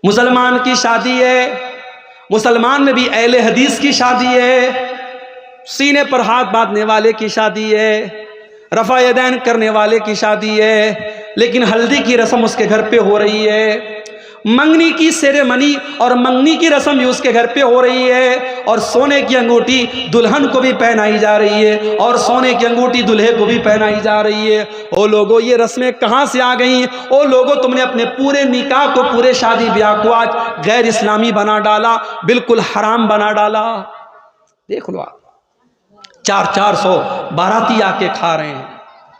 مسلمان کی شادی ہے، مسلمان میں بھی اہل حدیث کی شادی ہے، سینے پر ہاتھ باندھنے والے کی شادی ہے، رفع یدین کرنے والے کی شادی ہے، لیکن ہلدی کی رسم اس کے گھر پہ ہو رہی ہے، منگنی کی سیریمنی اور منگنی کی رسم بھی اس کے گھر پہ ہو رہی ہے، اور سونے کی انگوٹھی دلہن کو بھی پہنائی جا رہی ہے اور سونے کی انگوٹھی دلہے کو بھی پہنائی جا رہی ہے۔ او لوگو، یہ رسمیں کہاں سے آ گئیں؟ او لوگو، تم نے اپنے پورے نکاح کو، پورے شادی بیاہ کو آج غیر اسلامی بنا ڈالا، بالکل حرام بنا ڈالا۔ دیکھ لو، آپ 400 باراتی آ کے کھا رہے ہیں۔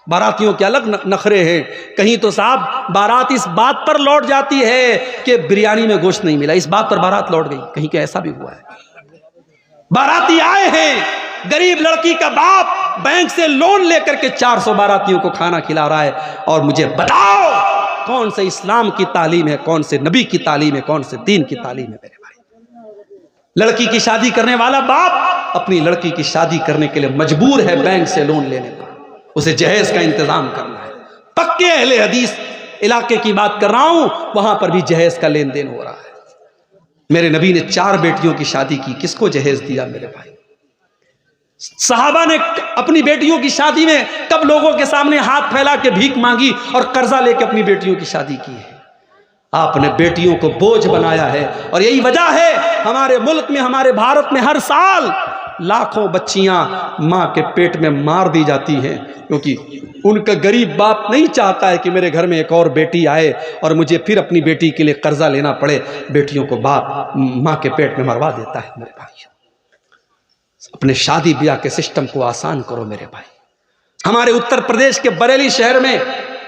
باراتیوں کے الگ نخرے ہیں، کہیں تو صاحب بارات اس بات پر لوٹ جاتی ہے کہ بریانی میں گوشت نہیں ملا، اس بات پر بارات لوٹ گئی، کہیں کہ ایسا بھی ہوا ہے۔ باراتی آئے ہیں، غریب لڑکی کا باپ بینک سے لون لے کر کے 400 باراتیوں کو کھانا کھلا رہا ہے، اور مجھے بتاؤ کون سے اسلام کی تعلیم ہے، کون سے نبی کی تعلیم ہے، کون سے دین کی تعلیم ہے؟ میرے بھائی، لڑکی کی شادی کرنے والا باپ اپنی لڑکی کی شادی کرنے کے لیے مجبور ہے بینک سے لون لینے پر، اسے جہیز کا انتظام کرنا ہے۔ پکے اہل حدیث علاقے کی بات کر رہا ہوں، وہاں پر بھی جہیز کا لین دین ہو رہا ہے۔ میرے نبی نے 4 بیٹیوں کی شادی کی، کس کو جہیز دیا میرے بھائی؟ صحابہ نے اپنی بیٹیوں کی شادی میں کب لوگوں کے سامنے ہاتھ پھیلا کے بھیک مانگی اور قرضہ لے کے اپنی بیٹیوں کی شادی کی ہے؟ آپ نے بیٹیوں کو بوجھ بنایا ہے، اور یہی وجہ ہے ہمارے ملک میں، ہمارے بھارت میں ہر سال لاکھوں بچیاں ماں کے پیٹ میں مار دی جاتی ہیں، کیونکہ ان کا غریب باپ نہیں چاہتا ہے کہ میرے گھر میں ایک اور بیٹی آئے اور مجھے پھر اپنی بیٹی کے لیے قرضہ لینا پڑے۔ بیٹیوں کو باپ ماں کے پیٹ میں مروا دیتا ہے۔ میرے بھائی، اپنے شادی بیاہ کے سسٹم کو آسان کرو میرے بھائی۔ ہمارے اتر پردیش کے بریلی شہر میں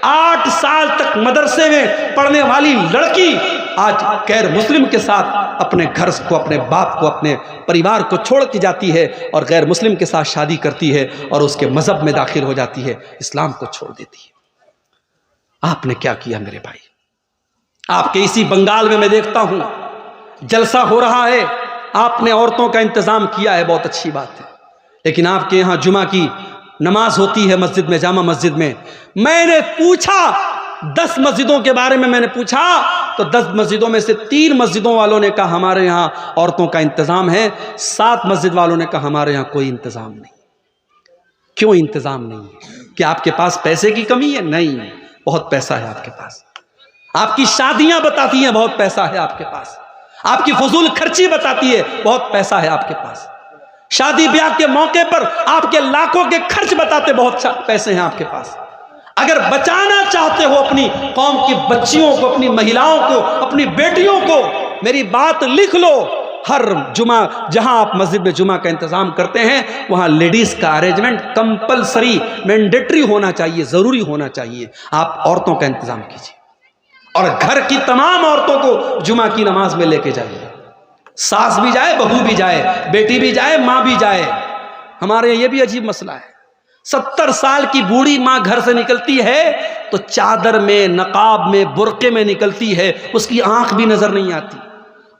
8 سال تک مدرسے میں پڑھنے والی لڑکی آج غیر مسلم کے ساتھ اپنے گھر کو، اپنے باپ کو، اپنے پریوار کو چھوڑ کے جاتی ہے اور غیر مسلم کے ساتھ شادی کرتی ہے اور اس کے مذہب میں داخل ہو جاتی ہے، اسلام کو چھوڑ دیتی ہے۔ آپ نے کیا کیا میرے بھائی؟ آپ کے اسی بنگال میں دیکھتا ہوں جلسہ ہو رہا ہے، آپ نے عورتوں کا انتظام کیا ہے، بہت اچھی بات ہے، لیکن آپ کے یہاں جمعہ کی نماز ہوتی ہے مسجد میں، جامع مسجد میں، میں نے پوچھا 10 مسجدوں کے بارے میں، میں نے پوچھا تو 10 مسجدوں میں سے 3 مسجدوں والوں نے کہا ہمارے یہاں عورتوں کا انتظام ہے، 7 مسجد والوں نے کہا ہمارے یہاں کوئی انتظام نہیں۔ کیوں انتظام نہیں ہے؟ کیا آپ کے پاس پیسے کی کمی ہے؟ نہیں، بہت پیسہ ہے آپ کے پاس۔ آپ کی شادیاں بتاتی ہیں بہت پیسہ ہے آپ کے پاس، آپ کی فضول خرچی بتاتی ہے بہت پیسہ ہے آپ کے پاس، شادی بیاہ کے موقع پر آپ کے لاکھوں کے خرچ بتاتے بہت پیسے ہیں آپ کے پاس۔ اگر بچانا چاہتے ہو اپنی قوم کی بچیوں کو، اپنی مہیلاؤں کو، اپنی بیٹیوں کو، میری بات لکھ لو، ہر جمعہ جہاں آپ مسجد میں جمعہ کا انتظام کرتے ہیں وہاں لیڈیز کا ارینجمنٹ کمپلسری، مینڈیٹری ہونا چاہیے، ضروری ہونا چاہیے۔ آپ عورتوں کا انتظام کیجیے اور گھر کی تمام عورتوں کو جمعہ کی نماز میں لے کے جائیے، ساس بھی جائے، بہو بھی جائے، بیٹی بھی جائے، ماں بھی جائے۔ ہمارے یہاں یہ بھی عجیب مسئلہ ہے، 70 سال کی بوڑھی ماں گھر سے نکلتی ہے تو چادر میں، نقاب میں، برقعے میں نکلتی ہے، اس کی آنکھ بھی نظر نہیں آتی،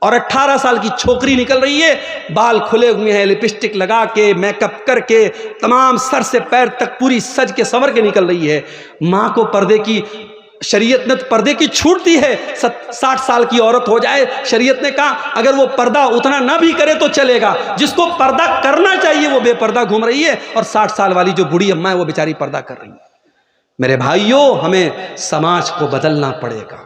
اور 18 سال کی چھوکری نکل رہی ہے، بال کھلے ہوئے ہیں، لپسٹک لگا کے، میک اپ کر کے، تمام سر سے پیر تک پوری سج کے سنور کے نکل رہی ہے۔ ماں کو پردے کی، شریعت نے پردے کی چھوٹ دی ہے، 60 سال کی عورت ہو جائے، شریعت نے کہا اگر وہ پردہ اتنا نہ بھی کرے تو چلے گا، جس کو پردہ کرنا چاہیے وہ بے پردہ گھوم رہی ہے، اور 60 سال والی جو بوڑھی اماں ہے وہ بیچاری پردہ کر رہی ہے۔ میرے بھائیوں، ہمیں سماج کو بدلنا پڑے گا،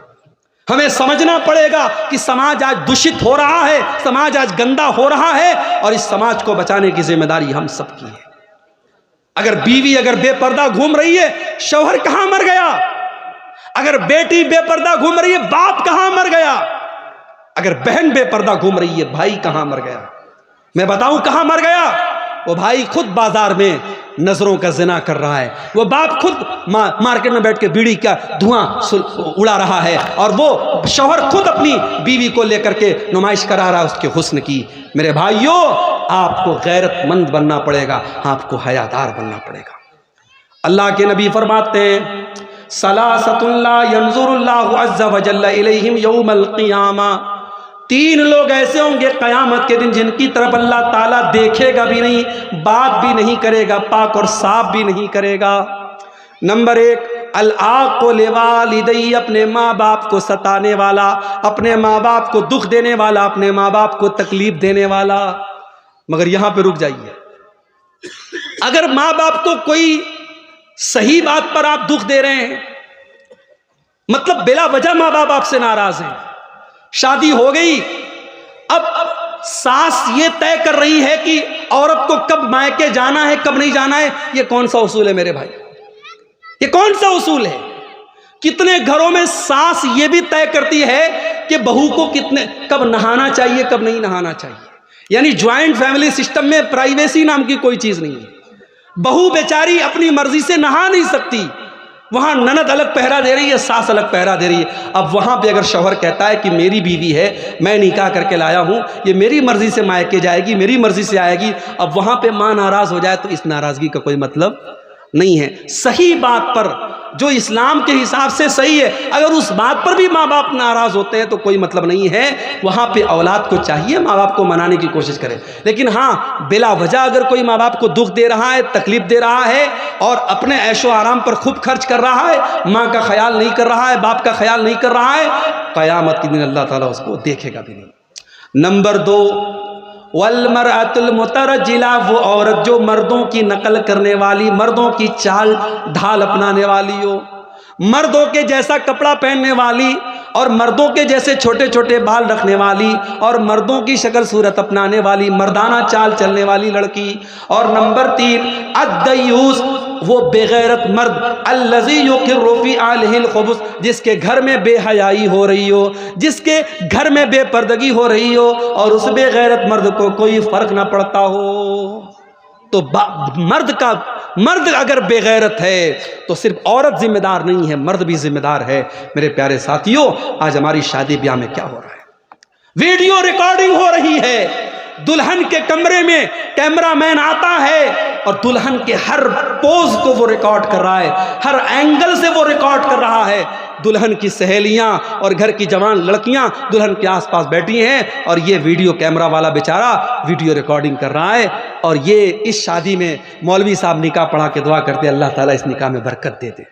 ہمیں سمجھنا پڑے گا کہ سماج آج دشت ہو رہا ہے، سماج آج گندا ہو رہا ہے، اور اس سماج کو بچانے کی ذمہ داری ہم سب کی ہے۔ اگر بیوی اگر بے پردہ گھوم رہی ہے، شوہر کہاں مر گیا؟ اگر بیٹی بے پردہ گھوم رہی ہے، باپ کہاں مر گیا؟ اگر بہن بے پردہ گھوم رہی ہے، بھائی کہاں مر گیا؟ میں بتاؤں کہاں مر گیا؟ وہ بھائی خود بازار میں نظروں کا زنا کر رہا ہے، وہ باپ خود مارکیٹ میں بیٹھ کے بیڑی کا دھواں اڑا رہا ہے، اور وہ شوہر خود اپنی بیوی کو لے کر کے نمائش کرا رہا ہے اس کے حسن کی۔ میرے بھائیوں، آپ کو غیرت مند بننا پڑے گا، آپ کو حیادار بننا پڑے گا۔ اللہ کے نبی فرماتے ہیں ثلاثۃ لا ينظر اللہ عز وجل الیہم یوم القیامہ، 3 لوگ ایسے ہوں گے قیامت کے دن جن کی طرف اللہ تعالیٰ دیکھے گا بھی نہیں، بات بھی نہیں کرے گا، پاک اور صاف بھی نہیں کرے گا۔ نمبر 1، العاق لوالدی، اپنے ماں باپ کو ستانے والا، اپنے ماں باپ کو دکھ دینے والا، اپنے ماں باپ کو تکلیف دینے والا۔ مگر یہاں پہ رک جائیے، اگر ماں باپ کو کوئی صحیح بات پر آپ دکھ دے رہے ہیں، مطلب بلا وجہ ماں باپ آپ سے ناراض ہیں، شادی ہو گئی، اب ساس یہ طے کر رہی ہے کہ عورت کو کب مائکے جانا ہے کب نہیں جانا ہے، یہ کون سا اصول ہے میرے بھائی؟ یہ کون سا اصول ہے؟ کتنے گھروں میں ساس یہ بھی طے کرتی ہے کہ بہو کو کب نہانا چاہیے کب نہیں نہانا چاہیے۔ یعنی جوائنٹ فیملی سسٹم میں پرائیویسی نام کی کوئی چیز نہیں ہے، بہو بیچاری اپنی مرضی سے نہا نہیں سکتی، وہاں نند الگ پہرا دے رہی ہے، ساس الگ پہرا دے رہی ہے۔ اب وہاں پہ اگر شوہر کہتا ہے کہ میری بیوی ہے، میں نکاح کر کے لایا ہوں، یہ میری مرضی سے مائکے جائے گی، میری مرضی سے آئے گی، اب وہاں پہ ماں ناراض ہو جائے تو اس ناراضگی کا کوئی مطلب نہیں ہے۔ صحیح بات پر جو اسلام کے حساب سے صحیح ہے، اگر اس بات پر بھی ماں باپ ناراض ہوتے ہیں تو کوئی مطلب نہیں ہے، وہاں پہ اولاد کو چاہیے ماں باپ کو منانے کی کوشش کرے۔ لیکن ہاں، بلا وجہ اگر کوئی ماں باپ کو دکھ دے رہا ہے، تکلیف دے رہا ہے اور اپنے عیش و آرام پر خوب خرچ کر رہا ہے، ماں کا خیال نہیں کر رہا ہے، باپ کا خیال نہیں کر رہا ہے، قیامت کے دن اللہ تعالیٰ اس کو دیکھے گا بھی نہیں۔ نمبر 2، والمرأۃ المترجلہ، وہ عورت جو مردوں کی نقل کرنے والی، مردوں کی چال ڈھال اپنانے والی ہو، مردوں کے جیسا کپڑا پہننے والی اور مردوں کے جیسے چھوٹے چھوٹے بال رکھنے والی اور مردوں کی شکل صورت اپنانے والی، مردانہ چال چلنے والی لڑکی۔ اور نمبر 3، الدیوس، وہ بے غیرت مرد، الذی یقر فی اہلہ الخبث، جس کے گھر میں بے حیائی ہو رہی ہو، جس کے گھر میں بے پردگی ہو رہی ہو اور اس بے غیرت مرد کو کوئی فرق نہ پڑتا ہو۔ تو مرد اگر بے غیرت ہے تو صرف عورت ذمہ دار نہیں ہے، مرد بھی ذمہ دار ہے۔ میرے پیارے ساتھیوں، آج ہماری شادی بیاہ میں کیا ہو رہا ہے؟ ویڈیو ریکارڈنگ ہو رہی ہے، دلہن کے کمرے میں کیمرہ مین آتا ہے اور دلہن کے ہر پوز کو وہ ریکارڈ کر رہا ہے، ہر اینگل سے وہ ریکارڈ کر رہا ہے۔ دلہن کی سہیلیاں اور گھر کی جوان لڑکیاں دلہن کے آس پاس بیٹھی ہیں اور یہ ویڈیو کیمرہ والا بیچارہ ویڈیو ریکارڈنگ کر رہا ہے۔ اور یہ اس شادی میں مولوی صاحب نکاح پڑھا کے دعا کرتے اللہ تعالیٰ اس نکاح میں برکت دے دے۔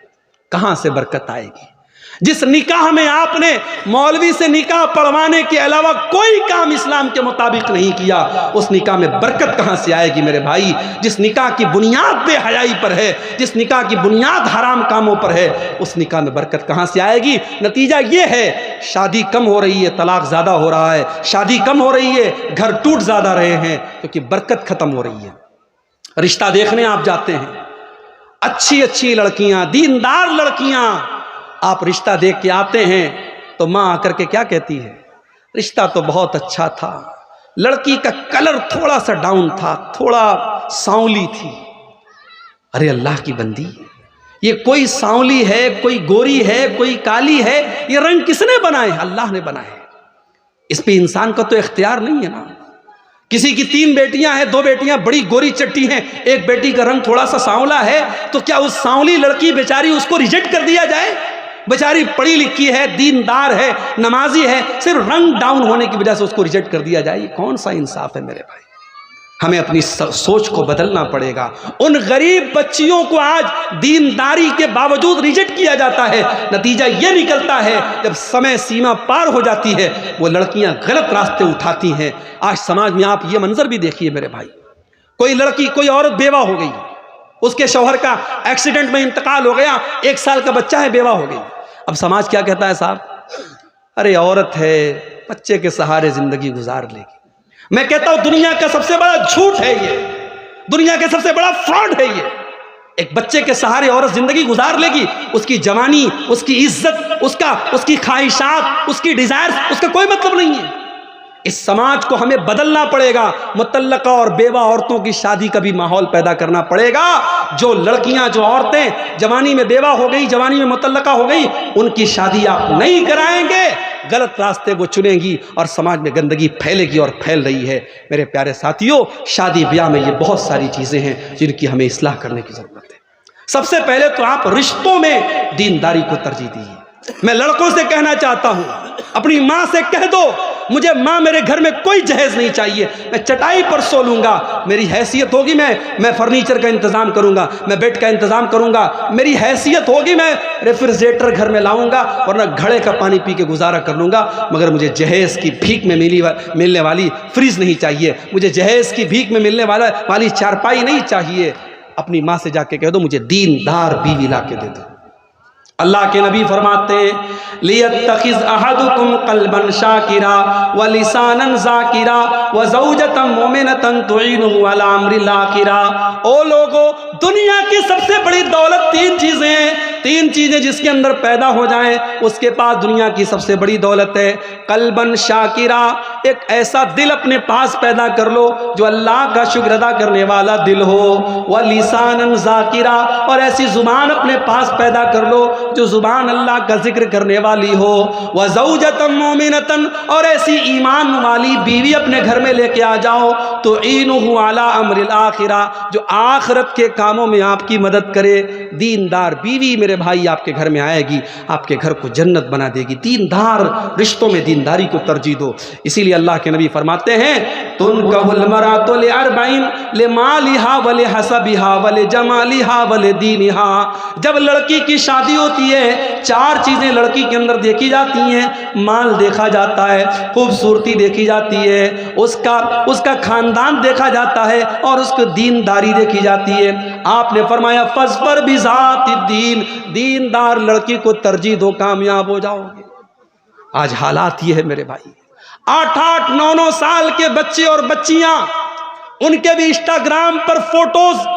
کہاں سے برکت آئے گی؟ جس نکاح میں آپ نے مولوی سے نکاح پڑھوانے کے علاوہ کوئی کام اسلام کے مطابق نہیں کیا، اس نکاح میں برکت کہاں سے آئے گی میرے بھائی؟ جس نکاح کی بنیاد بے حیائی پر ہے، جس نکاح کی بنیاد حرام کاموں پر ہے، اس نکاح میں برکت کہاں سے آئے گی؟ نتیجہ یہ ہے، شادی کم ہو رہی ہے، طلاق زیادہ ہو رہا ہے، شادی کم ہو رہی ہے، گھر ٹوٹ زیادہ رہے ہیں، کیونکہ برکت ختم ہو رہی ہے۔ رشتہ دیکھنے آپ جاتے ہیں، اچھی اچھی لڑکیاں، دیندار لڑکیاں، آپ رشتہ دیکھ کے آتے ہیں تو ماں آ کر کے کیا کہتی ہے؟ رشتہ تو بہت اچھا تھا، لڑکی کا کلر تھوڑا سا ڈاؤن تھا، تھوڑا سانولی تھی۔ ارے اللہ کی بندی، یہ کوئی سانولی ہے، کوئی گوری ہے، کوئی کالی ہے، یہ رنگ کس نے بنائے؟ اللہ نے بنائے، اس پہ انسان کا تو اختیار نہیں ہے نا۔ کسی کی 3 بیٹیاں ہیں، 2 بیٹیاں بڑی گوری چٹی ہیں، ایک بیٹی کا رنگ تھوڑا سا سانولا ہے، تو کیا اس سانولی لڑکی بیچاری اس کو ریجیکٹ کر دیا جائے؟ بیچاری پڑھی لکھی ہے، دیندار ہے، نمازی ہے، صرف رنگ ڈاؤن ہونے کی وجہ سے اس کو ریجیکٹ کر دیا جائے؟ یہ کون سا انصاف ہے میرے بھائی؟ ہمیں اپنی سوچ کو بدلنا پڑے گا۔ ان غریب بچیوں کو آج دینداری کے باوجود ریجیکٹ کیا جاتا ہے، نتیجہ یہ نکلتا ہے جب سمے سیما پار ہو جاتی ہے وہ لڑکیاں غلط راستے اٹھاتی ہیں۔ آج سماج میں آپ یہ منظر بھی دیکھیے میرے بھائی، کوئی لڑکی، کوئی عورت بیوہ ہو گئی، اس کے شوہر کا ایکسیڈنٹ میں انتقال ہو گیا، 1 سال کا بچہ ہے، بیوہ ہو گئی۔ اب سماج کیا کہتا ہے؟ صاحب ارے عورت ہے، بچے کے سہارے زندگی گزار لے گی۔ میں کہتا ہوں دنیا کا سب سے بڑا جھوٹ ہے یہ، دنیا کا سب سے بڑا فراڈ ہے یہ۔ ایک بچے کے سہارے عورت زندگی گزار لے گی، اس کی جوانی، اس کی عزت، اس کی خواہشات، اس کی ڈیزائرز، اس کا کوئی مطلب نہیں ہے۔ اس سماج کو ہمیں بدلنا پڑے گا، مطلقہ اور بیوہ عورتوں کی شادی کا بھی ماحول پیدا کرنا پڑے گا۔ جو لڑکیاں، جو عورتیں جوانی میں بیوہ ہو گئی، جوانی میں مطلقہ ہو گئی، ان کی شادی آپ نہیں کرائیں گے، غلط راستے وہ چنیں گی اور سماج میں گندگی پھیلے گی اور پھیل رہی ہے۔ میرے پیارے ساتھیوں، شادی بیاہ میں یہ بہت ساری چیزیں ہیں جن کی ہمیں اصلاح کرنے کی ضرورت ہے۔ سب سے پہلے تو آپ رشتوں میں دینداری کو ترجیح دیجیے۔ میں لڑکوں سے کہنا چاہتا ہوں، اپنی ماں سے کہہ دو مجھے ماں میرے گھر میں کوئی جہیز نہیں چاہیے، میں چٹائی پر سو لوں گا، میری حیثیت ہوگی میں فرنیچر کا انتظام کروں گا، میں بیڈ کا انتظام کروں گا، میری حیثیت ہوگی میں ریفریجریٹر گھر میں لاؤں گا، ورنہ گھڑے کا پانی پی کے گزارا کر لوں گا، مگر مجھے جہیز کی بھیک میں ملنے والی فریج نہیں چاہیے، مجھے جہیز کی بھیک میں ملنے والی چارپائی نہیں چاہیے۔ اپنی ماں سے جا کے کہہ دو مجھے دیندار بیوی لا کے دے دو۔ اللہ کے نبی فرماتے ہیں لِيَتَّخِذْ أَحَدُكُمْ قَلْبًا شَاكِرًا وَلِسَانًا ذَاكِرًا وَزَوْجَةً مُؤْمِنَةً تُعِينُهُ عَلَى أَمْرِ الْآخِرَةِ۔ او لوگو، دنیا کی سب سے بڑی دولت تین چیزیں ہیں، تین چیزیں جس کے اندر پیدا ہو جائیں اس کے پاس دنیا کی سب سے بڑی دولت ہے۔ قلبًا شاکرا، ایک ایسا دل اپنے پاس پیدا کر لو جو اللہ کا شکر ادا کرنے والا دل ہو، وَلِسَانًا ذَاكِرًا، اور ایسی زبان اپنے پاس پیدا کر لو جو زبان اللہ کا ذکر کرنے والی ہو، وَزَوْجَةً مُؤْمِنَةً، اور ایسی ایمان والی بیوی اپنے گھر میں لے کے آ جاؤ، تُعِينُهُ عَلَى أَمْرِ الْآخِرَةِ، جو آخرت کے کاموں میں آپ کی مدد کرے۔ دیندار بیوی میرے بھائی آپ کے گھر میں آئے گی، آپ کے گھر کو جنت بنا دے گی۔ دیندار رشتوں میں دینداری کو ترجیح دو۔ اسی لیے اللہ کے نبی فرماتے ہیں تُنْكَحُ الْمَرْأَةُ لِأَرْبَعٍ لِمَالِهَا وَلِحَسَبِهَا وَلِجَمَالِهَا وَلِدِينِهَا، جب لڑکی کی شادی ہوتی ہے چار چیزیں لڑکی کے اندر دیکھی جاتی ہیں، مال دیکھا جاتا ہے، خوبصورتی دیکھی جاتی ہے، اس کا خاندان دیکھا جاتا ہے، اور اس کو دینداری دیکھی جاتی ہے۔ آپ نے فرمایا فَاظْفَرْ بِذَاتِ الدِّینِ، دیندار لڑکی کو ترجیح دو، کامیاب ہو جاؤ گے۔ آج حالات یہ ہے میرے بھائی، 8-8 9-9 سال کے بچے اور بچیاں، ان کے بھی انسٹاگرام پر فوٹوز،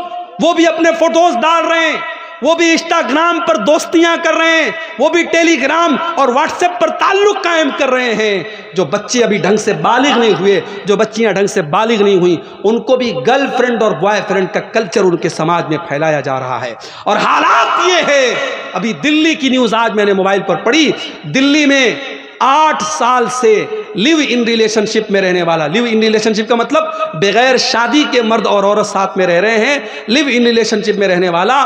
وہ بھی اپنے فوٹوز ڈال رہے ہیں، وہ بھی انسٹاگرام پر دوستیاں کر رہے ہیں، وہ بھی ٹیلی گرام اور واٹس ایپ پر تعلق قائم کر رہے ہیں۔ جو بچے ابھی ڈھنگ سے بالغ نہیں ہوئے، جو بچیاں ڈھنگ سے بالغ نہیں ہوئیں، ان کو بھی گرل فرینڈ اور بوائے فرینڈ کا کلچر ان کے سماج میں پھیلایا جا رہا ہے۔ اور حالات یہ ہے، ابھی دلی کی نیوز آج میں نے موبائل پر پڑھی، دلی میں 8 سال سے لیو ان ریلیشن شپ میں رہنے والا، لیو ان ریلیشن شپ کا مطلب بغیر شادی کے مرد اور عورت ساتھ میں رہ رہے ہیں، لیو ان ریلیشن شپ میں رہنے والا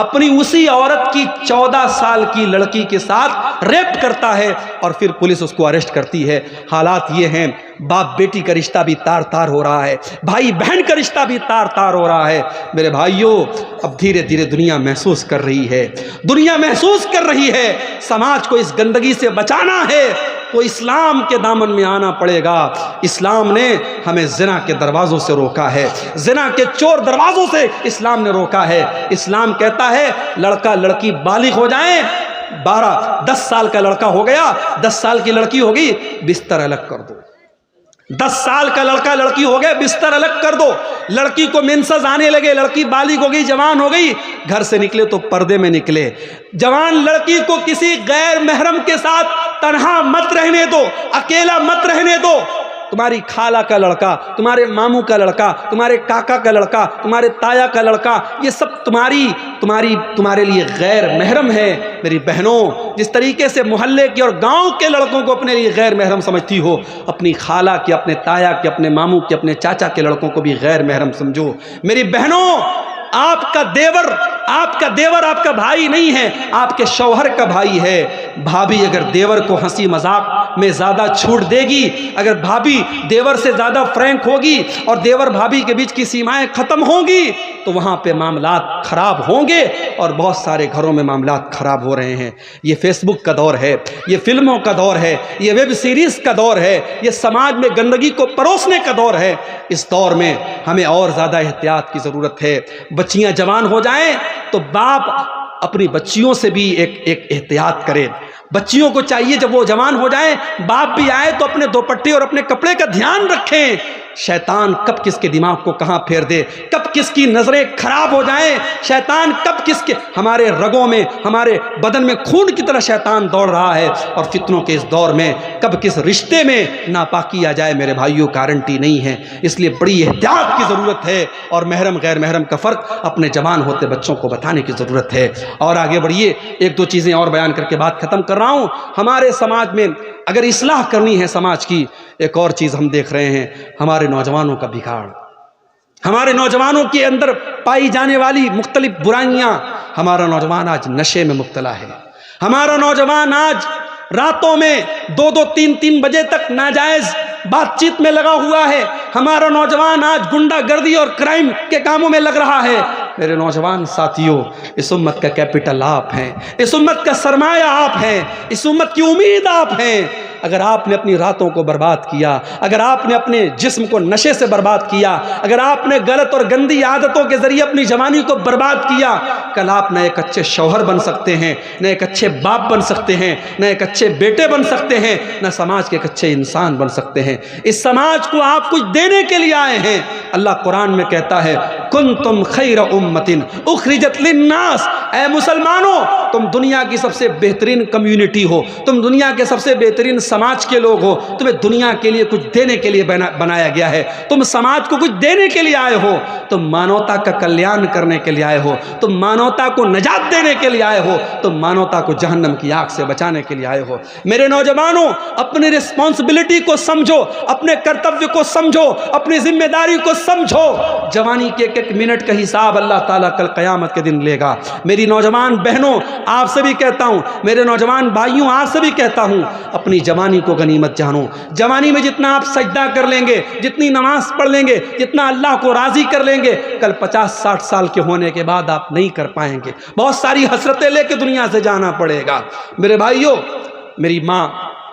اپنی اسی عورت کی 14 سال کی لڑکی کے ساتھ ریپ کرتا ہے اور پھر پولیس اس کو اریسٹ کرتی ہے۔ حالات یہ ہیں، باپ بیٹی کا رشتہ بھی تار تار ہو رہا ہے، بھائی بہن کا رشتہ بھی تار تار ہو رہا ہے۔ میرے بھائیوں، اب دھیرے دھیرے دنیا محسوس کر رہی ہے، دنیا محسوس کر رہی ہے، سماج کو اس گندگی سے بچانا ہے تو اسلام کے دامن میں آنا پڑے گا۔ اسلام نے ہمیں زنا کے دروازوں سے روکا ہے، زنا کے چور دروازوں سے اسلام نے روکا ہے۔ اسلام کہتا ہے لڑکا لڑکی بالغ ہو جائیں، 10 سال کا لڑکا ہو گیا، 10 سال کی لڑکی ہوگی، بستر الگ کر دو۔ 10 سال کا لڑکا لڑکی ہو گئے، بستر الگ کر دو۔ لڑکی کو مینسز آنے لگے، لڑکی بالغ ہو گئی، جوان ہو گئی، گھر سے نکلے تو پردے میں نکلے۔ جوان لڑکی کو کسی غیر محرم کے ساتھ تنہا مت رہنے دو، اکیلا مت رہنے دو۔ تمہاری خالہ کا لڑکا، تمہارے ماموں کا لڑکا، تمہارے کاکا کا لڑکا، تمہارے تایا کا لڑکا، یہ سب تمہارے لیے غیر محرم ہے۔ میری بہنوں، جس طریقے سے محلے کے اور گاؤں کے لڑکوں کو اپنے لیے غیر محرم سمجھتی ہو، اپنی خالہ کے، اپنے تایا کے، اپنے ماموں کے، اپنے چاچا کے لڑکوں کو بھی غیر محرم سمجھو۔ میری بہنوں، آپ کا دیور آپ کا بھائی نہیں ہے، آپ کے شوہر کا بھائی ہے۔ بھابھی اگر دیور کو ہنسی مذاق میں زیادہ چھوٹ دے گی، اگر بھابھی دیور سے زیادہ فرینک ہوگی اور دیور بھابھی کے بیچ کی سیمائیں ختم ہوں گی تو وہاں پہ معاملات خراب ہوں گے، اور بہت سارے گھروں میں معاملات خراب ہو رہے ہیں۔ یہ فیس بک کا دور ہے، یہ فلموں کا دور ہے، یہ ویب سیریز کا دور ہے، یہ سماج میں گندگی کو پروسنے کا دور ہے۔ اس دور میں ہمیں اور زیادہ احتیاط کی ضرورت ہے۔ بچیاں جوان ہو جائیں تو باپ اپنی بچیوں سے بھی ایک احتیاط کرے۔ بچیوں کو چاہیے جب وہ جوان ہو جائیں، باپ بھی آئے تو اپنے دوپٹے اور اپنے کپڑے کا دھیان رکھیں۔ شیطان کب کس کے دماغ کو کہاں پھیر دے، کب کس کی نظریں خراب ہو جائیں، شیطان کب کس کے، ہمارے رگوں میں، ہمارے بدن میں خون کی طرح شیطان دوڑ رہا ہے، اور فتنوں کے اس دور میں کب کس رشتے میں ناپاکی آ جائے میرے بھائیوں، گارنٹی نہیں ہے۔ اس لیے بڑی احتیاط کی ضرورت ہے، اور محرم غیر محرم کا فرق اپنے جوان ہوتے بچوں کو بتانے کی ضرورت ہے۔ اور آگے بڑھیے، 1-2 چیزیں اور بیان کر کے بات ختم کر رہا ہوں۔ ہمارے سماج میں اگر اصلاح کرنی ہے سماج کی، ایک اور چیز ہم دیکھ رہے ہیں، ہمارے نوجوانوں کا بگاڑ، ہمارے نوجوانوں کے اندر پائی جانے والی مختلف برائیاں۔ ہمارا نوجوان آج نشے میں مبتلا ہے، ہمارا نوجوان آج راتوں میں 2-2 3-3 بجے تک ناجائز بات چیت میں لگا ہوا ہے. ہمارا نوجوان آج گنڈا گردی اور کرائم کے کاموں میں لگ رہا ہے. میرے نوجوان ساتھیوں، اس امت کا کیپٹل آپ ہیں، اس امت کا سرمایہ آپ ہیں، اس امت کی امید آپ ہیں. اگر آپ نے اپنی راتوں کو برباد کیا، اگر آپ نے اپنے جسم کو نشے سے برباد کیا، اگر آپ نے غلط اور گندی عادتوں کے ذریعے اپنی جوانی کو برباد کیا، کل آپ نہ ایک اچھے شوہر بن سکتے ہیں، نہ ایک اچھے باپ بن سکتے ہیں، نہ ایک اچھے بیٹے بن سکتے ہیں، نہ سماج کے ایک اچھے انسان بن سکتے ہیں. اس سماج کو آپ کچھ دینے کے لیے آئے ہیں. اللہ قرآن میں کہتا ہے کنتم خیر امت اخرجت للناس، اے مسلمانوں تم دنیا کی سب سے بہترین کمیونٹی ہو، تم دنیا کے سب سے بہترین سماج کے لوگ ہو. تمہیں دنیا کے لیے کچھ دینے کے لیے بنایا گیا ہے. تم سماج کو کچھ دینے کے لیے آئے ہو، تم مانوتا کا کلیان کرنے کے لیے آئے ہو، تم مانوتا کو نجات دینے کے لیے آئے ہو، تم مانوتا کو جہنم کی آگ سے بچانے کے لیے آئے ہو. میرے نوجوانوں، اپنی رسپانسبلٹی کو سمجھو، اپنے کرتویہ کو سمجھو، اپنی ذمہ داری کو سمجھو. جوانی کے ایک ایک منٹ کا حساب اللہ تعالیٰ کل قیامت کے دن لے گا. میری نوجوان بہنوں آپ سے بھی کہتا ہوں، میرے نوجوان بھائیوں آپ سے بھی کہتا ہوں، اپنی جوانی کو غنیمت جانو. جوانی میں جتنا آپ سجدہ کر لیں گے، جتنی نماز پڑھ لیں گے، جتنا اللہ کو راضی کر لیں گے، کل 50-60 سال کے ہونے کے بعد آپ نہیں کر پائیں گے. بہت ساری حسرتیں لے کے دنیا سے جانا پڑے گا. میرے بھائیوں، میری ماں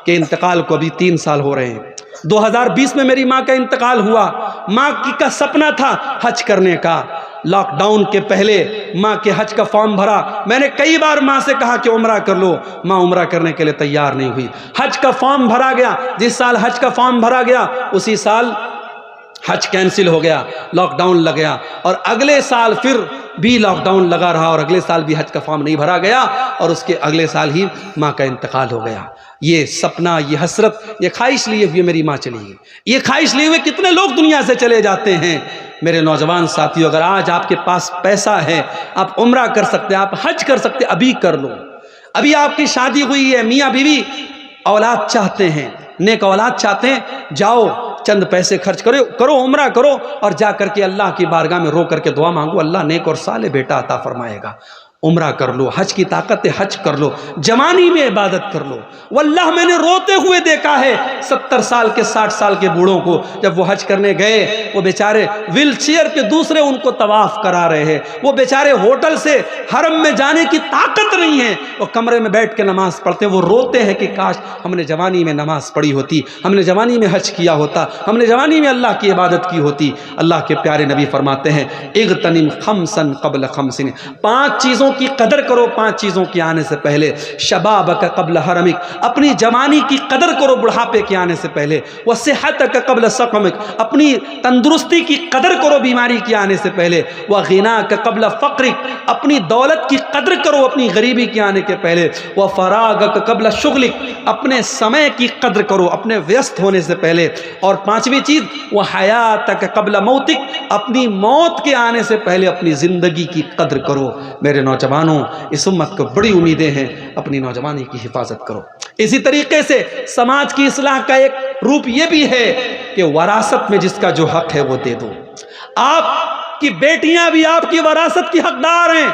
کے انتقال کو ابھی 3 سال ہو رہے ہیں. 2020 میں میری ماں کا انتقال ہوا. ماں کا سپنا تھا حج کرنے کا. لاک ڈاؤن کے پہلے ماں کے حج کا فارم بھرا. میں نے کئی بار ماں سے کہا کہ عمرہ کر لو، ماں عمرہ کرنے کے لیے تیار نہیں ہوئی. حج کا فارم بھرا گیا. جس سال حج کا فارم بھرا گیا اسی سال حج کینسل ہو گیا، لاک ڈاؤن لگ گیا، اور اگلے سال پھر بھی لاک ڈاؤن لگا رہا، اور اگلے سال بھی حج کا فارم نہیں بھرا گیا، اور اس کے اگلے سال ہی ماں کا انتقال ہو گیا. یہ سپنا، یہ حسرت، یہ خواہش لیے ہوئے میری ماں چلی گئی. یہ خواہش لیے ہوئے کتنے لوگ دنیا سے چلے جاتے ہیں. میرے نوجوان ساتھیوں، اگر آج آپ کے پاس پیسہ ہے، آپ عمرہ کر سکتے، آپ حج کر سکتے، ابھی کر لو. ابھی آپ کی شادی ہوئی ہے، میاں بیوی اولاد چاہتے ہیں، نیک اولاد چاہتے ہیں، جاؤ چند پیسے خرچ کرو، عمرہ کرو، اور جا کر کے اللہ کی بارگاہ میں رو کر کے دعا مانگو، اللہ نیک اور صالح بیٹا عطا فرمائے گا. عمرہ کر لو، حج کی طاقت ہے حج کر لو، جوانی میں عبادت کر لو. واللہ میں نے روتے ہوئے دیکھا ہے 70 سال کے 60 سال کے بوڑھوں کو، جب وہ حج کرنے گئے، وہ بیچارے ویل چیئر پہ دوسرے ان کو طواف کرا رہے ہیں، وہ بیچارے ہوٹل سے حرم میں جانے کی طاقت نہیں ہے، وہ کمرے میں بیٹھ کے نماز پڑھتے. وہ روتے ہیں کہ کاش ہم نے جوانی میں نماز پڑھی ہوتی، ہم نے جوانی میں حج کیا ہوتا، ہم نے جوانی میں اللہ کی عبادت کی ہوتی. اللہ کے پیارے نبی فرماتے ہیں اغتنم خمسا قبل خمس، 5 چیزوں کی قدر کرو 5 چیزوں کے آنے سے پہلے. شبابک قبل حرمک، اپنی جوانی کی قدر کرو بڑھاپے کے آنے سے پہلے. وصحتک قبل سقمک، اپنی تندرستی کی قدر کرو بیماری کے آنے سے پہلے. وغناک قبل فقرک، اپنی دولت کی قدر کرو اپنی غریبی کے آنے کے پہلے. وفراغک قبل شغلک، اپنے سمے کی قدر کرو اپنے ویست ہونے سے پہلے. اور 5ویں چیز وحیاتک قبل موتک، اپنی موت کے آنے سے پہلے اپنی زندگی کی قدر کرو. میرے نوجوانوں، اس امت کو بڑی امیدیں ہیں، اپنی نوجوانی کی حفاظت کرو. اسی طریقے سے سماج کی اصلاح کا ایک روپ یہ بھی ہے کہ وراثت میں جس کا جو حق ہے وہ دے دو. آپ کی بیٹیاں بھی آپ کی وراثت کی حقدار ہیں.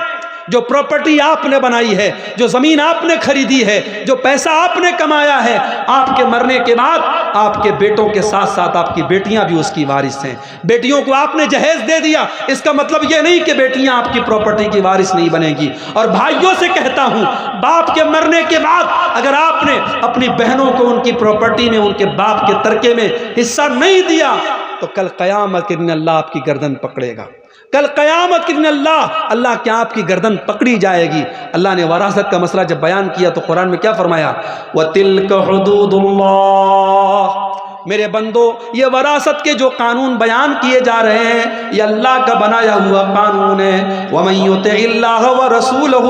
جو پراپرٹی آپ نے بنائی ہے، جو زمین آپ نے خریدی ہے، جو پیسہ آپ نے کمایا ہے، آپ کے مرنے کے بعد آپ کے بیٹوں کے ساتھ ساتھ آپ کی بیٹیاں بھی اس کی وارث ہیں. بیٹیوں کو آپ نے جہیز دے دیا، اس کا مطلب یہ نہیں کہ بیٹیاں آپ کی پراپرٹی کی وارث نہیں بنے گی. اور بھائیوں سے کہتا ہوں، باپ کے مرنے کے بعد اگر آپ نے اپنی بہنوں کو ان کی پراپرٹی میں، ان کے باپ کے ترکے میں حصہ نہیں دیا تو کل قیامت کے دن اللہ آپ کی گردن پکڑے گا. کل قیامت کے دن اللہ کیا آپ کی گردن پکڑی جائے گی. اللہ نے وراثت کا مسئلہ جب بیان کیا تو قرآن میں کیا فرمایا؟ وَتِلْكَ حُدُودُ اللَّهِ، میرے بندو یہ وراثت کے جو قانون بیان کیے جا رہے ہیں یہ اللہ کا بنایا ہوا قانون ہے. وَمَن يُطِعِ اللَّهَ وَرَسُولَهُ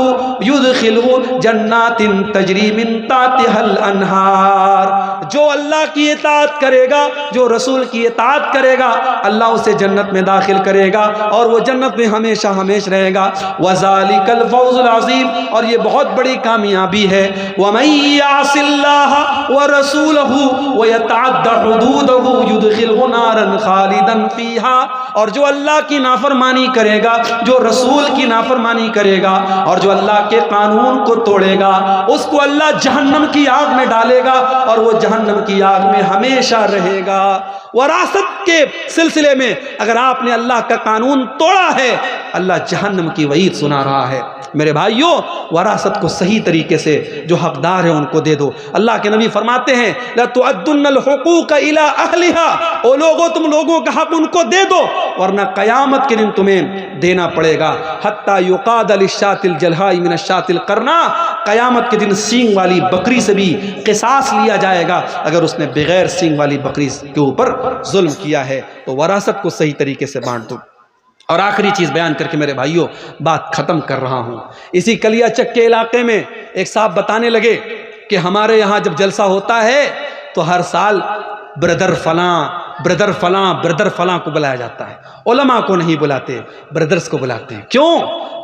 يُدْخِلْهُ جَنَّاتٍ تَجْرِي مِن تَحْتِهَا الْأَنْهَارُ، جو اللہ کی اطاعت کرے گا، جو رسول کی اطاعت کرے گا، اللہ اسے جنت میں داخل کرے گا اور وہ جنت میں ہمیشہ ہمیشہ رہے گا. وَذَلِكَ الْفَوْزُ الْعَظِيمُ، اور یہ بہت بڑی کامیابی ہے. وَمَن يَعْصِ اللَّهَ وَرَسُولَهُ وَيَتَعَدَّ حدودہ یدخلہ نارا خالدا فیہا، اور جو اللہ کی نافرمانی کرے گا، جو رسول کی نافرمانی کرے گا، اور جو اللہ کے قانون کو توڑے گا، اس کو اللہ جہنم کی آگ میں ڈالے گا اور وہ جہنم کی آگ میں ہمیشہ رہے گا۔ وراثت کے سلسلے میں اگر آپ نے اللہ کا قانون توڑا ہے، اللہ جہنم کی وعید سنا رہا ہے۔ میرے بھائیوں، وراثت کو صحیح طریقے سے جو حقدار ہیں ان کو دے دو۔ اللہ کے نبی فرماتے ہیں لَتُؤَدُّنَّ الْحُقُوقَ إِلَىٰ أَهْلِهَا، او لوگوں تم لوگوں کا حق ان کو دے دو، ورنہ قیامت کے دن تمہیں دینا پڑے گا۔ حَتَّى يُقَادَ لِلشَّاةِ الْجَلْحَاءِ مِنَ الشَّاةِ الْقَرْنَاءِ، قیامت کے دن سینگ والی بکری سے بھی قصاص لیا جائے گا اگر اس نے بغیر سینگ والی بکری کے اوپر ظلم کیا ہے۔ تو وراثت کو صحیح طریقے سے بانٹ دو۔ اور آخری چیز بیان کر کے میرے بھائیوں بات ختم کر رہا ہوں۔ اسی کلیا چک کے علاقے میں ایک صاحب بتانے لگے کہ ہمارے یہاں جب جلسہ ہوتا ہے تو ہر سال بردر فلاں کو بلایا جاتا ہے، علماء کو نہیں بلاتے، بردرز کو بلاتے ہیں۔ کیوں؟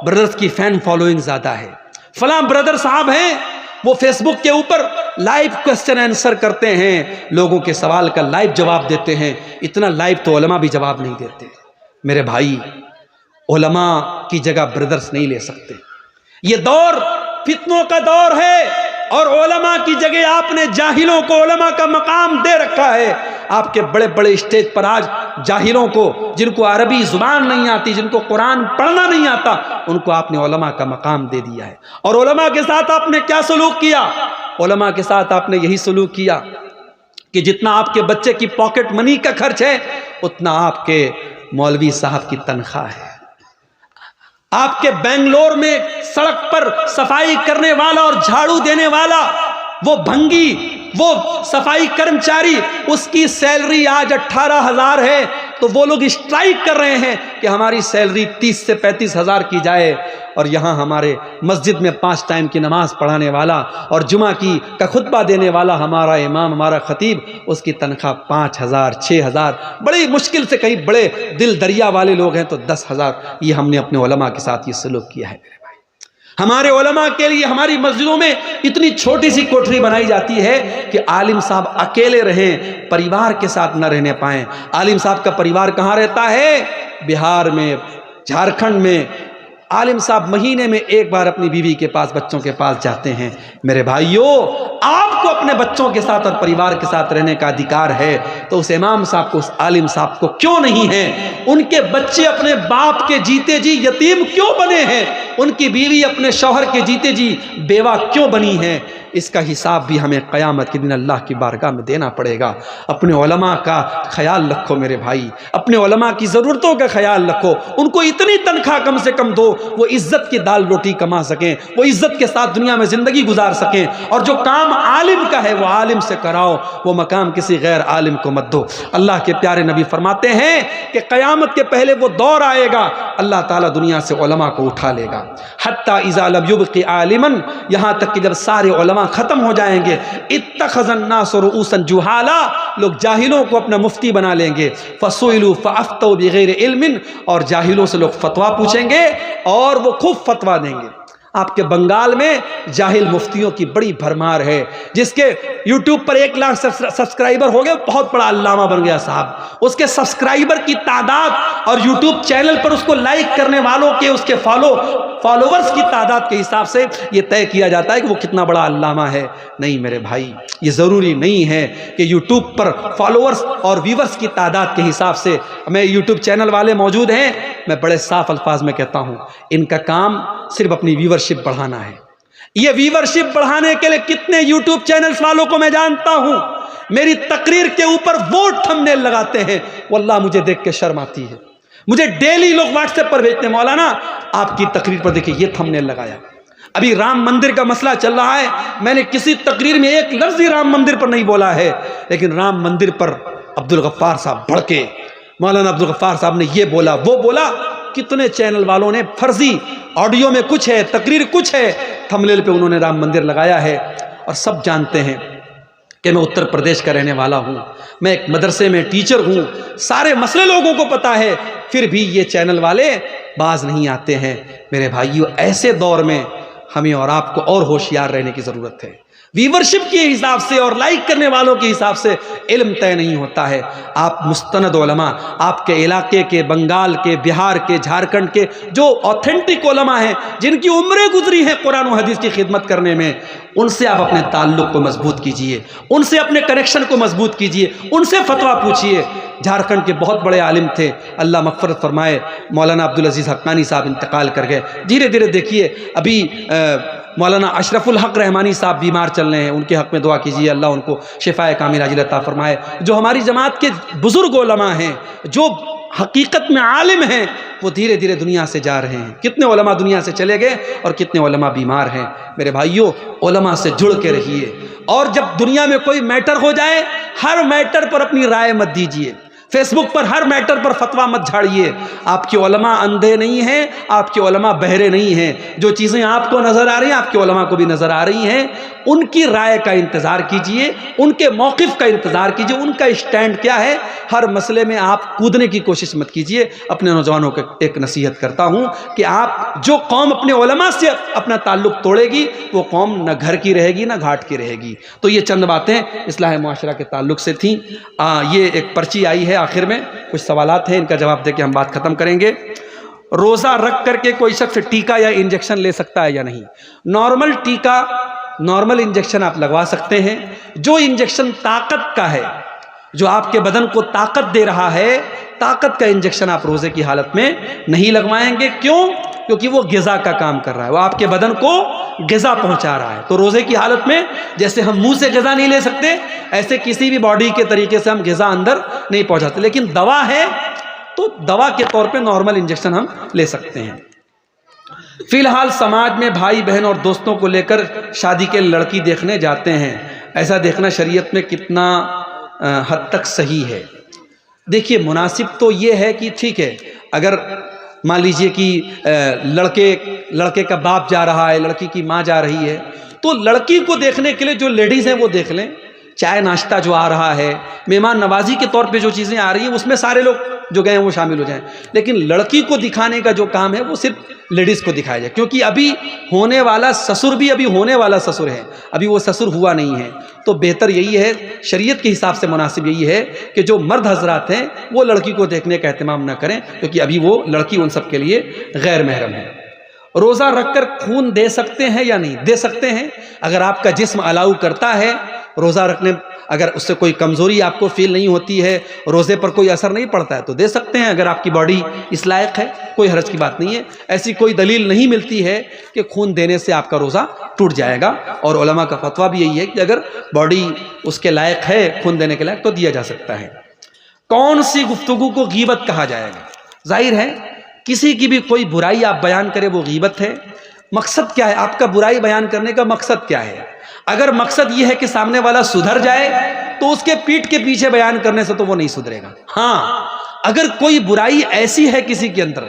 بردرز کی فین فالوئنگ زیادہ ہے۔ فلاں بردر صاحب ہیں، وہ فیس بک کے اوپر لائیو کوسچن آنسر کرتے ہیں، لوگوں کے سوال کا لائیو جواب دیتے ہیں۔ اتنا لائیو تو علماء بھی جواب نہیں دیتے۔ میرے بھائی، علماء کی جگہ بردرز نہیں لے سکتے۔ یہ دور فتنوں کا دور ہے، اور علماء کی جگہ آپ نے جاہلوں کو علماء کا مقام دے رکھا ہے۔ آپ کے بڑے بڑے اسٹیج پر آج جاہلوں کو، جن کو عربی زبان نہیں آتی، جن کو قرآن پڑھنا نہیں آتا، ان کو آپ نے علماء کا مقام دے دیا ہے۔ اور علماء کے ساتھ آپ نے کیا سلوک کیا؟ علماء کے ساتھ آپ نے یہی سلوک کیا کہ جتنا آپ کے بچے کی پاکٹ منی کا خرچ ہے، اتنا آپ کے مولوی صاحب کی تنخواہ ہے۔ آپ کے بنگلور میں سڑک پر صفائی کرنے والا اور جھاڑو دینے والا، وہ بھنگی، وہ صفائی کرمچاری، اس کی سیلری آج 18,000 ہے، تو وہ لوگ اسٹرائک کر رہے ہیں کہ ہماری سیلری 30 سے 35,000 کی جائے۔ اور یہاں ہمارے مسجد میں 5 ٹائم کی نماز پڑھانے والا اور جمعہ کا خطبہ دینے والا ہمارا امام، ہمارا خطیب، اس کی تنخواہ 5,000 6,000، بڑی مشکل سے کہیں بڑے دل دریا والے لوگ ہیں تو 10,000۔ یہ ہم نے اپنے علماء کے ساتھ یہ سلوک کیا ہے۔ میرے بھائی، ہمارے علماء کے لیے ہماری مسجدوں میں اتنی چھوٹی سی کوٹری بنائی جاتی ہے کہ عالم صاحب اکیلے رہیں، پریوار کے ساتھ نہ رہنے پائیں۔ عالم صاحب کا پریوار کہاں رہتا ہے؟ بہار میں، جھارکھنڈ میں۔ عالم صاحب مہینے میں ایک بار اپنی بیوی کے پاس، بچوں کے پاس جاتے ہیں۔ میرے بھائیوں، آپ کو اپنے بچوں کے ساتھ اور پریوار کے ساتھ رہنے کا ادھیکار ہے، تو اس امام صاحب کو، اس عالم صاحب کو کیوں نہیں ہے؟ ان کے بچے اپنے باپ کے جیتے جی یتیم کیوں بنے ہیں؟ ان کی بیوی اپنے شوہر کے جیتے جی بیوہ کیوں بنی ہے؟ اس کا حساب بھی ہمیں قیامت کے دن اللہ کی بارگاہ میں دینا پڑے گا۔ اپنے علماء کا خیال رکھو میرے بھائی، اپنے علماء کی ضرورتوں کا خیال رکھو، ان کو اتنی تنخواہ کم سے کم دو وہ عزت کی دال روٹی کما سکیں، وہ عزت کے ساتھ دنیا میں زندگی گزار سکیں۔ اور جو کام عالم کا ہے وہ عالم سے کراؤ، وہ مقام کسی غیر عالم کو مت دو۔ اللہ کے پیارے نبی فرماتے ہیں کہ قیامت کے پہلے وہ دور آئے گا، اللہ تعالیٰ دنیا سے علماء کو اٹھا لے گا۔ حتی اذا لم یبق عالما، یہاں تک کہ جب سارے علماء ختم ہو جائیں گے، اتخذ الناس رؤوسا جہالا، لوگ جاہلوں کو اپنا مفتی بنا لیں گے، فسئلوا فافتوا بغیر علم، اور جاہلوں سے لوگ فتویٰ پوچھیں گے اور وہ خوب فتویٰ دیں گے۔ آپ کے بنگال میں جاہل مفتیوں کی بڑی بھرمار ہے، جس کے یوٹیوب پر 1 لاکھ سبسکرائبر ہو گئے، بہت بڑا علامہ بن گیا صاحب۔ اس کے سبسکرائبر کی تعداد اور یوٹیوب چینل پر اس کو لائک کرنے والوں کے، اس کے فالوورز کی تعداد کے حساب سے یہ طے کیا جاتا ہے کہ وہ کتنا بڑا علامہ ہے۔ نہیں میرے بھائی، یہ ضروری نہیں ہے کہ یوٹیوب پر فالوورز اور ویورز کی تعداد کے حساب سے۔ میں یوٹیوب چینل والے موجود ہیں، میں بڑے صاف الفاظ میں کہتا ہوں، ان کا کام صرف اپنی ویورشپ بڑھانا ہے۔ یہ ویورشپ بڑھانے کے لیے کتنے یوٹیوب چینلز والوں کو میں جانتا ہوں، میری تقریر کے اوپر وہ تھمبنیل لگاتے ہیں، واللہ مجھے دیکھ کے شرم آتی ہے۔ مجھے ڈیلی لوگ واٹس ایپ پر بھیجتے ہیں، مولانا آپ کی تقریر پر دیکھیں یہ تھمبنیل لگایا۔ ابھی رام مندر کا مسئلہ چل رہا ہے، میں نے کسی تقریر میں ایک لفظ ہی رام مندر پر نہیں بولا ہے، لیکن رام مندر پر عبدالغفار صاحب بھڑکے، مولانا عبدالغفار صاحب نے یہ بولا وہ بولا۔ کتنے چینل والوں نے فرضی آڈیو میں کچھ ہے، تقریر کچھ ہے، تھمبنیل پہ انہوں نے رام مندر لگایا ہے۔ اور سب جانتے ہیں کہ میں اتر پردیش کا رہنے والا ہوں، میں ایک مدرسے میں ٹیچر ہوں، سارے مسئلے لوگوں کو پتہ ہے، پھر بھی یہ چینل والے باز نہیں آتے ہیں۔ میرے بھائیو، ایسے دور میں ہمیں اور آپ کو اور ہوشیار رہنے کی ضرورت ہے۔ ویورشپ کے حساب سے اور لائک کرنے والوں کے حساب سے علم طے نہیں ہوتا ہے۔ آپ مستند علماء، آپ کے علاقے کے، بنگال کے، بہار کے، جھارکھنڈ کے جو آتھینٹک علماء ہیں، جن کی عمریں گزری ہیں قرآن و حدیث کی خدمت کرنے میں، ان سے آپ اپنے تعلق کو مضبوط کیجئے، ان سے اپنے کنیکشن کو مضبوط کیجئے، ان سے فتویٰ پوچھئے۔ جھارکھنڈ کے بہت بڑے عالم تھے، اللہ مغفرت فرمائے، مولانا عبدالعزیز حقانی صاحب انتقال کر گئے۔ دھیرے دھیرے دیکھیے ابھی مولانا اشرف الحق رحمانی صاحب بیمار چل رہے ہیں، ان کے حق میں دعا کیجیے، اللہ ان کو شفائے کاملہ عاجلہ عطا فرمائے۔ جو ہماری جماعت کے بزرگ علماء ہیں، جو حقیقت میں عالم ہیں، وہ دھیرے دھیرے دنیا سے جا رہے ہیں۔ کتنے علماء دنیا سے چلے گئے اور کتنے علماء بیمار ہیں۔ میرے بھائیوں، علماء سے جڑ کے رہیے، اور جب دنیا میں کوئی میٹر ہو جائے، ہر میٹر پر اپنی رائے مت دیجیے، فیس بک پر ہر میٹر پر فتویٰ مت جھاڑیے۔ آپ کے علماء اندھے نہیں ہیں، آپ کے علماء بہرے نہیں ہیں۔ جو چیزیں آپ کو نظر آ رہی ہیں، آپ کے علماء کو بھی نظر آ رہی ہیں۔ ان کی رائے کا انتظار کیجئے، ان کے موقف کا انتظار کیجئے، ان کا اسٹینڈ کیا ہے۔ ہر مسئلے میں آپ کودنے کی کوشش مت کیجئے۔ اپنے نوجوانوں کو ایک نصیحت کرتا ہوں کہ آپ جو قوم اپنے علماء سے اپنا تعلق توڑے گی، وہ قوم نہ گھر کی رہے گی نہ گھاٹ کی رہے گی۔ تو یہ چند باتیں اصلاح معاشرہ کے تعلق سے تھیں۔ یہ ایک پرچی آئی ہے، آخر میں کچھ سوالات ہیں، ان کا جواب دے کے ہم بات ختم کریں گے۔ روزہ رکھ کر کے کوئی شخص ٹیکا یا انجیکشن لے سکتا ہے یا نہیں؟ نارمل ٹیکا، نارمل انجیکشن آپ لگوا سکتے ہیں۔ جو انجیکشن طاقت کا ہے، جو آپ کے بدن کو طاقت دے رہا ہے، طاقت کا انجیکشن آپ روزے کی حالت میں نہیں لگوائیں گے۔ کیوں؟ کیونکہ وہ غذا کا کام کر رہا ہے، وہ آپ کے بدن کو غذا پہنچا رہا ہے۔ تو روزے کی حالت میں جیسے ہم منہ سے غذا نہیں لے سکتے، ایسے کسی بھی باڈی کے طریقے سے ہم غذا اندر نہیں پہنچاتے۔ لیکن دوا ہے تو دوا کے طور پہ نارمل انجیکشن ہم لے سکتے ہیں۔ فی الحال سماج میں بھائی بہن اور دوستوں کو لے کر شادی کے لڑکی دیکھنے جاتے ہیں، ایسا دیکھنا شریعت میں کتنا حد تک صحیح ہے؟ دیکھیے، مناسب تو یہ ہے کہ ٹھیک ہے، اگر مان لیجئے کہ لڑکے کا باپ جا رہا ہے، لڑکی کی ماں جا رہی ہے، تو لڑکی کو دیکھنے کے لیے جو لیڈیز ہیں وہ دیکھ لیں۔ چائے ناشتہ جو آ رہا ہے، مہمان نوازی کے طور پہ جو چیزیں آ رہی ہیں، اس میں سارے لوگ جو گئے ہیں وہ شامل ہو جائیں۔ لیکن لڑکی کو دکھانے کا جو کام ہے وہ صرف لیڈیز کو دکھایا جائے، کیونکہ ابھی ہونے والا سسر بھی ابھی ہونے والا سسر ہے، ابھی وہ سسر ہوا نہیں ہے۔ تو بہتر یہی ہے، شریعت کے حساب سے مناسب یہی ہے کہ جو مرد حضرات ہیں وہ لڑکی کو دیکھنے کا اہتمام نہ کریں، کیونکہ ابھی وہ لڑکی ان سب کے لیے غیر محرم ہے۔ روزہ رکھ کر خون دے سکتے ہیں یا نہیں؟ دے سکتے ہیں۔ اگر آپ کا جسم الاؤ کرتا ہے روزہ رکھنے، اگر اس سے کوئی کمزوری آپ کو فیل نہیں ہوتی ہے، روزے پر کوئی اثر نہیں پڑتا ہے، تو دے سکتے ہیں۔ اگر آپ کی باڈی اس لائق ہے، کوئی حرج کی بات نہیں ہے۔ ایسی کوئی دلیل نہیں ملتی ہے کہ خون دینے سے آپ کا روزہ ٹوٹ جائے گا، اور علماء کا فتویٰ بھی یہی ہے کہ اگر باڈی اس کے لائق ہے، خون دینے کے لائق، تو دیا جا سکتا ہے۔ کون سی گفتگو کو غیبت کہا جائے گا؟ ظاہر ہے کسی کی بھی کوئی برائی آپ بیان کریں وہ غیبت ہے۔ مقصد کیا ہے آپ کا برائی بیان کرنے کا؟ مقصد کیا ہے؟ اگر مقصد یہ ہے کہ سامنے والا سدھر جائے تو اس کے پیٹھ کے پیچھے بیان کرنے سے تو وہ نہیں سدھرے گا۔ ہاں، اگر کوئی برائی ایسی ہے کسی کے اندر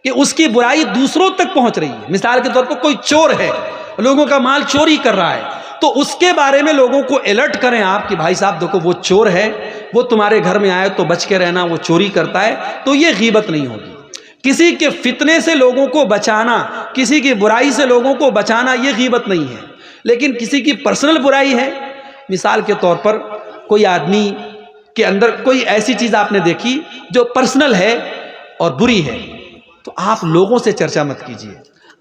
کہ اس کی برائی دوسروں تک پہنچ رہی ہے، مثال کے طور پر کوئی چور ہے، لوگوں کا مال چوری کر رہا ہے، تو اس کے بارے میں لوگوں کو الرٹ کریں آپ کہ بھائی صاحب دیکھو وہ چور ہے، وہ تمہارے گھر میں آئے تو بچ کے رہنا، وہ چوری کرتا ہے، تو یہ غیبت نہیں ہوگی۔ کسی کے فتنے سے لوگوں کو بچانا، کسی کی برائی سے لوگوں کو بچانا، یہ غیبت نہیں ہے۔ لیکن کسی کی پرسنل برائی ہے، مثال کے طور پر کوئی آدمی کے اندر کوئی ایسی چیز آپ نے دیکھی جو پرسنل ہے اور بری ہے، تو آپ لوگوں سے چرچا مت کیجیے،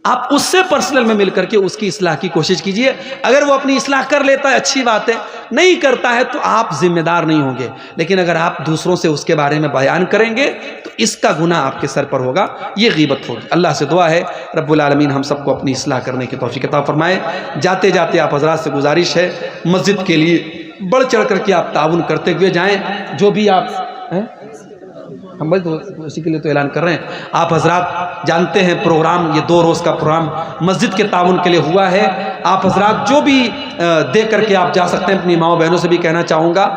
آپ اس سے پرسنل میں مل کر کے اس کی اصلاح کی کوشش کیجیے۔ اگر وہ اپنی اصلاح کر لیتا ہے اچھی بات ہے، نہیں کرتا ہے تو آپ ذمہ دار نہیں ہوں گے۔ لیکن اگر آپ دوسروں سے اس کے بارے میں بیان کریں گے تو اس کا گناہ آپ کے سر پر ہوگا، یہ غیبت ہوگی۔ اللہ سے دعا ہے رب العالمین ہم سب کو اپنی اصلاح کرنے کی توفیق عطا فرمائے۔ جاتے جاتے آپ حضرات سے گزارش ہے، مسجد کے لیے بڑھ چڑھ کر کے آپ تعاون کرتے ہوئے جائیں۔ جو بھی آپ ہم بس اسی کے لیے تو اعلان کر رہے ہیں، آپ حضرات جانتے ہیں پروگرام، یہ 2 روز کا پروگرام مسجد کے تعاون کے لیے ہوا ہے۔ آپ حضرات جو بھی دے کر کے آپ جا سکتے ہیں، اپنی ماؤں بہنوں سے بھی کہنا چاہوں گا